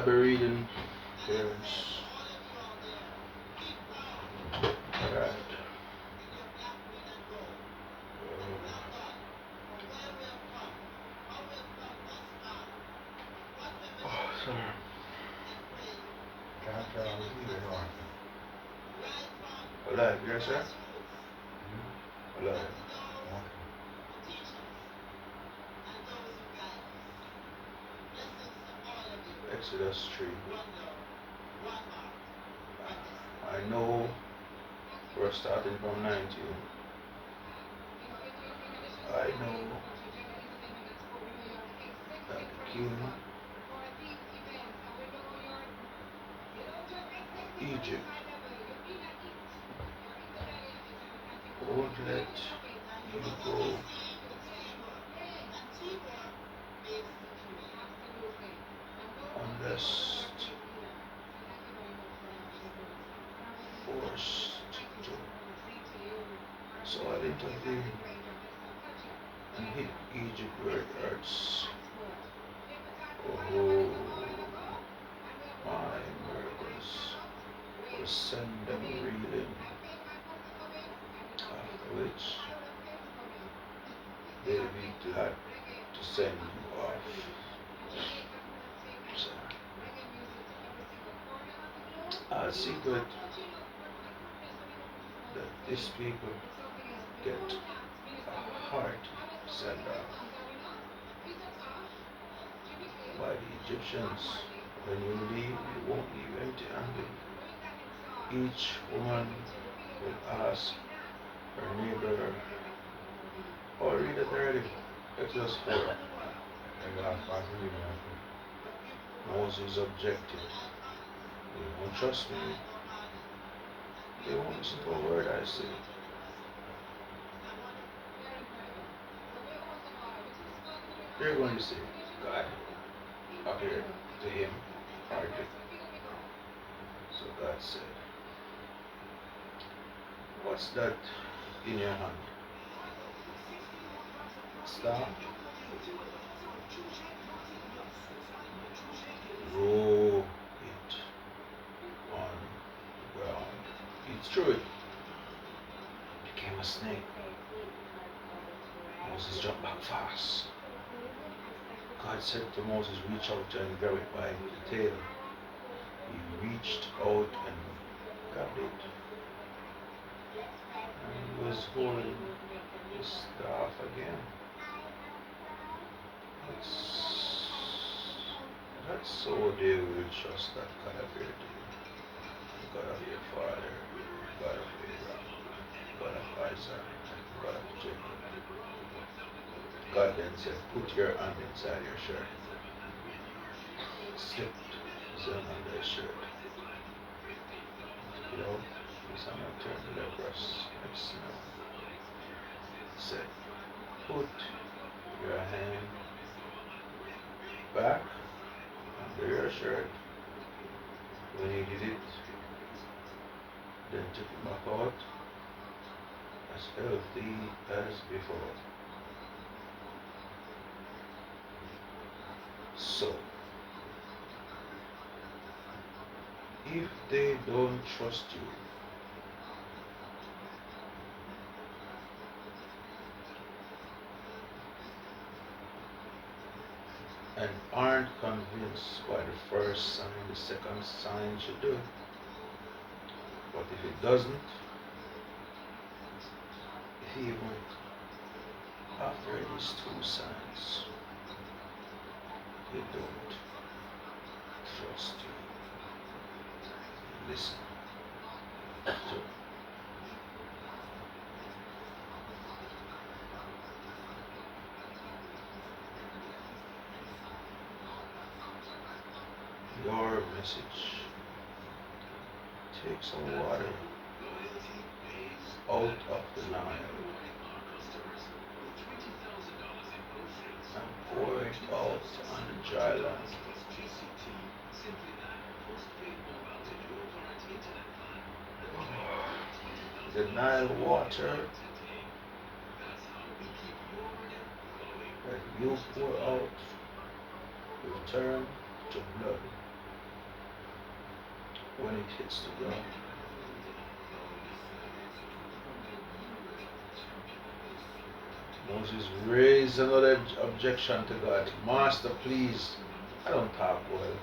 I'll be reading there's alright. Oh, sorry. Alive, yes sir? Alive. Exodus 3. I know we're starting from 19. I know that the king Egypt won't let you go unless forced to. So I'll intervene and hit Egypt where it hurts. Oh, my miracles will send them reeling, after which they'll be glad to send you off. So, I'll see to it that these people get a hard send off by the Egyptians. When you leave, you won't leave empty handed. Each woman will ask her neighbor, oh, read it already. Exodus 4. Moses objected. They won't trust me. They won't listen to a word I say. They're going to say, God appeared to him hardly. So God said, what's that in your hand? Staff? Roll it on the ground. It's true. It became a snake. Moses jumped back fast. God said to Moses, reach out and grab it by the tail. He reached out and grabbed it. And he was holding the staff again. That's so they will trust that God appeared to you. God of your father, God of Abraham, God of Isaac, God of Jacob. God then said, put your hand inside your shirt. Slipped his hand under his shirt. You know, his hand turned leprous and smell. Said, put your hand back under your shirt. When he did it, then took it back out as healthy as before. So, if they don't trust you, and aren't convinced by the first sign, the second sign should do. But if it doesn't, even after these two signs, they don't trust you. Listen to your message. Take some water out of the Nile and pour it out on the dry land. The Nile water that you pour out will turn to blood. when it hits the ground. Moses raised another objection to God. Master, please, I don't talk well.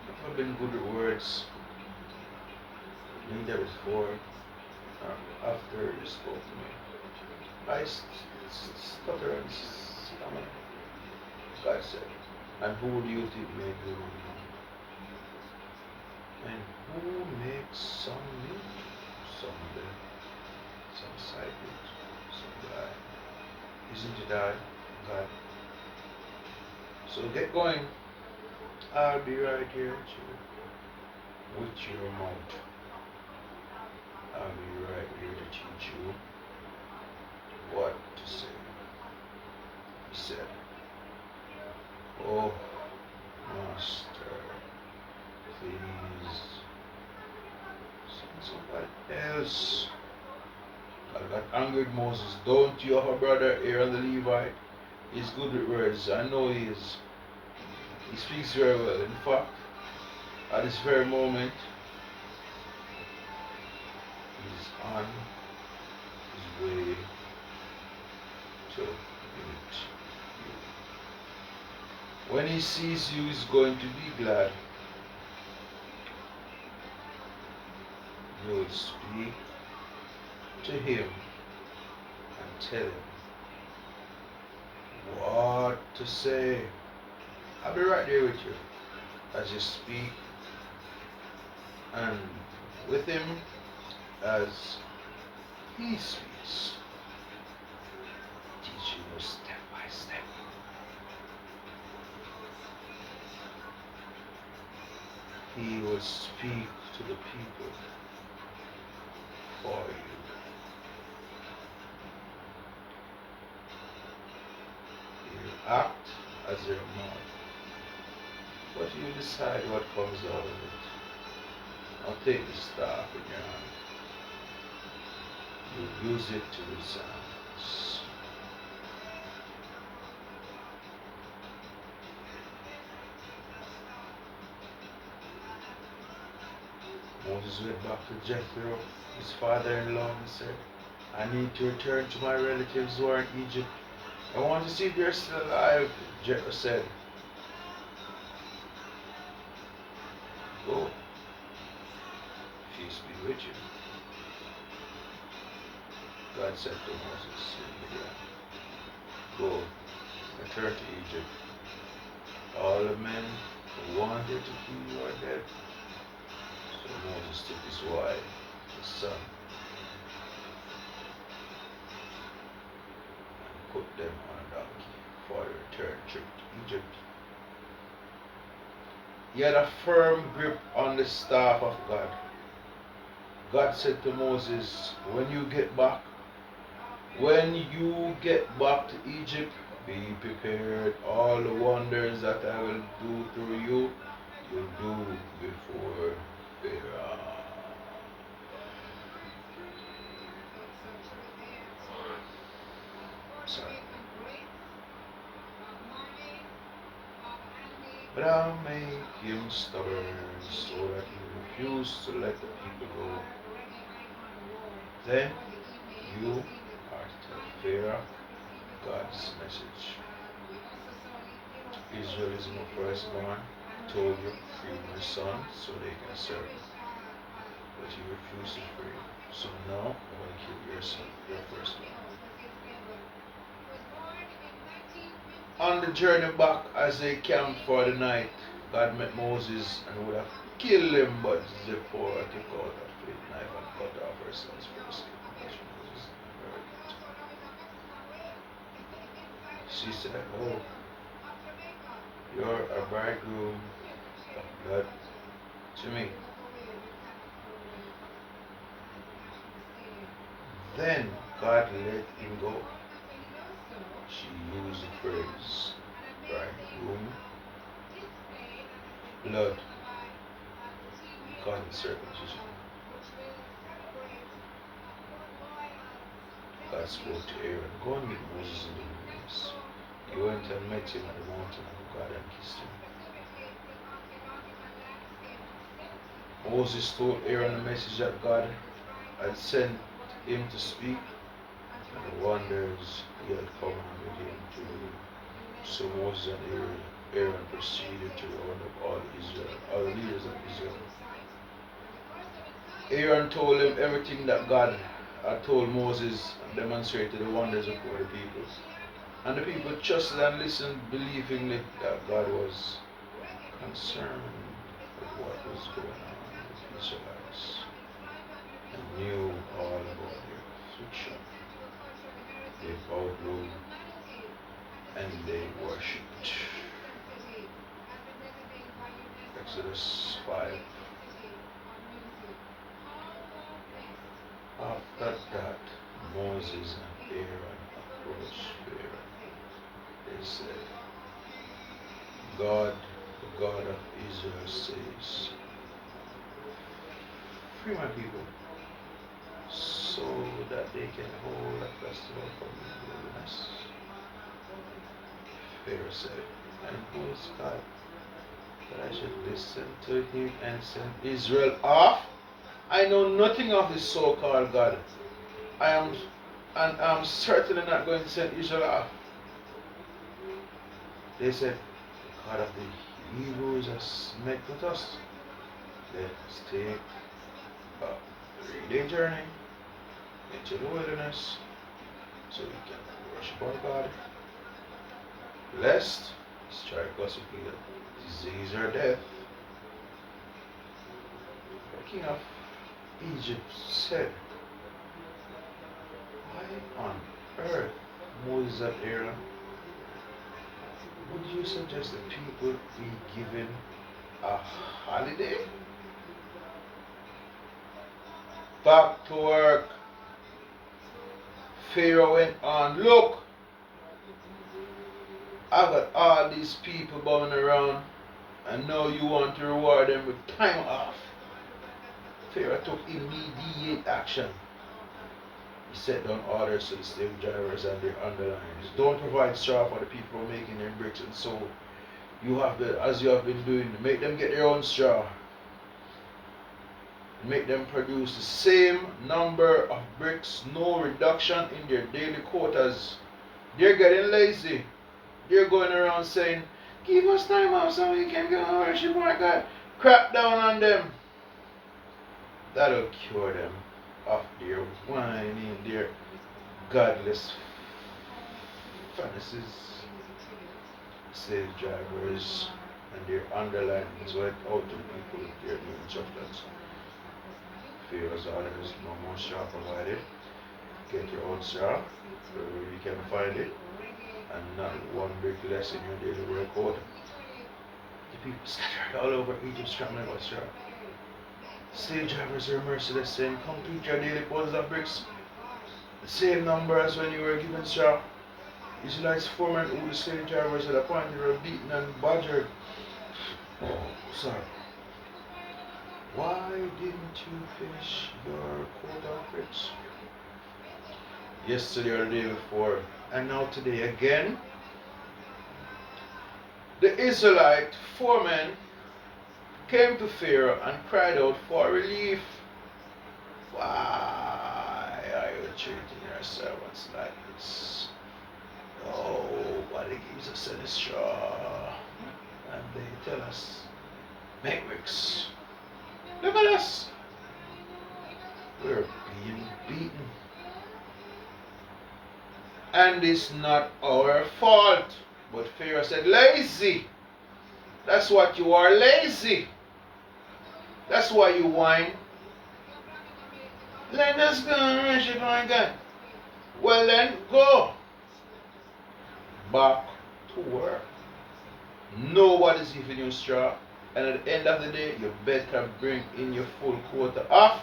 I've never been good at words. Neither before or after you spoke to me. I stutter and stammer. God said, and who do you think made you? And who makes some meat, some dead, some side meat, some guy? Isn't it I, God? So get going. I'll be right here with your mouth. I'll be right here to teach you what to say. He said, oh, Master, please, send somebody else. God got angry with Moses. Don't you have a brother Aaron the Levite? He's good with words. I know he is. He speaks very well. In fact, at this very moment, he's on his way to meet you. When he sees you, he's going to be glad. You will speak to him and tell him what to say. I'll be right there with you as you speak and with him as he speaks, teaching you step by step. He will speak to the people for you. He will act as your mouth, but you decide what comes out of it. Now take the staff in your hand. You use it to resound. Moses went back to Jethro, his father-in-law, and said, I need to return to my relatives who are in Egypt. I want to see if they're still alive. Jethro said, go. Peace be with you. God said to Moses in Midian, go, return to Egypt. All the men who wanted to kill you are dead. So Moses took his wife, his son, and put them on a donkey for the return trip to Egypt. He had a firm grip on the staff of God. God said to Moses, when you get back to Egypt, be prepared. All the wonders that I will do through you, you'll do before Pharaoh. Sorry. But I'll make him stubborn so that he refuses to let the people go. Then you are to tell Pharaoh God's message. Israel is my firstborn. I told you, free my son so they can serve him. But you refused to free. So now I'm going to kill your son, your firstborn. On the journey back, as they camped for the night, God met Moses and would have killed him, but Zipporah took out a flint knife and cut off her son's foreskin. She said, oh, you're a bridegroom of blood to me. Then God let him go. She used the phrase bridegroom, blood, God circumcision. God spoke to Aaron, go and meet Moses in the wilderness. He went and met him at the mountain of God and kissed him. Moses told Aaron the message that God had sent him to speak, and the wonders he had come on with him to do. So Moses and Aaron proceeded to round up all the leaders of Israel. Aaron told him everything that God had told Moses and demonstrated the wonders before the people. And the people trusted and listened believingly that God was concerned with what was going on with the Israelites and knew all about their affliction. They bowed low and they worshipped. Exodus 5. After that, Moses and Aaron approached Pharaoh. They said, God, the God of Israel says, free my people so that they can hold a festival for me in the wilderness. Pharaoh said, and who is God that I should listen to him and send Israel off? I know nothing of this so-called God. I'm certainly not going to send Israel off. They said, God of the Hebrews has met with us. Let's take a 3-day journey into the wilderness so we can worship our God. Lest strike us with either disease or death. The king of Egypt said, why on earth, Moses and Aaron, would you suggest that people be given a holiday? Back to work. Pharaoh went on, look, I've got all these people bumming around and now you want to reward them with time off. Pharaoh took immediate action. He set down orders to the slave drivers and their underlings. Don't provide straw for the people who are making their bricks, and so you have to, as you have been doing, make them get their own straw. Make them produce the same number of bricks, no reduction in their daily quotas. They're getting lazy. They're going around saying, give us time off so we can go and worship our God. Crap down on them. That'll cure them of their whining, their godless fantasies. Slave drivers and their underlings went out to people with their new instructions. Pharaoh's orders, no more straw provided. Get your own straw wherever you can find it, and not one brick less in your daily work quota. The people scattered all over Egypt scrambling for straw. Slave drivers are merciless, saying, complete your daily quotas of bricks. The same number as when you were given straw. Israelites foremen who the slave drivers had appointed were beaten and badgered. Why didn't you finish your quota of bricks? Yesterday or the day before, and now today again. The Israelite foremen came to Pharaoh and cried out for relief. Why are you treating your servants like this? Nobody gives us any straw, and they tell us, make bricks. Look at us. We're being beaten. And it's not our fault. But Pharaoh said, lazy. That's what you are, lazy. That's why you whine. Let us go and worship our God. Well then, go. Back to work. Nobody's giving you straw. And at the end of the day, you better bring in your full quota of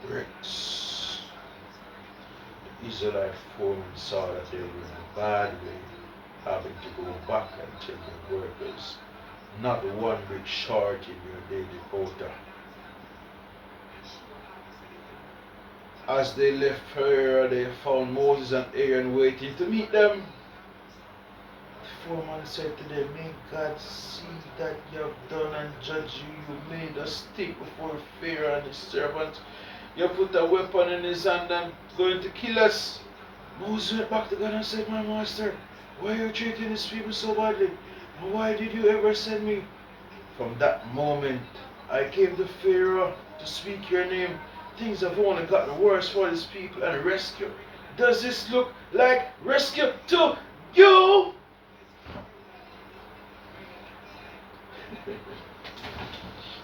bricks. The Israelite foremen saw that they were in a bad way, having to go back and tell the workers, not one brick short in your daily quota. As they left Pharaoh, they found Moses and Aaron waiting to meet them. foreman said to them, may God see that you have done and judge you. You made a stick before Pharaoh and his servants. You put a weapon in his hand and going to kill us. Moses went back to God and said, my master, why are you treating these people so badly? And why did you ever send me? From that moment, I came to Pharaoh to speak your name. Things have only gotten worse for these people and rescue. Does this look like rescue to you?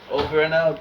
Over and out.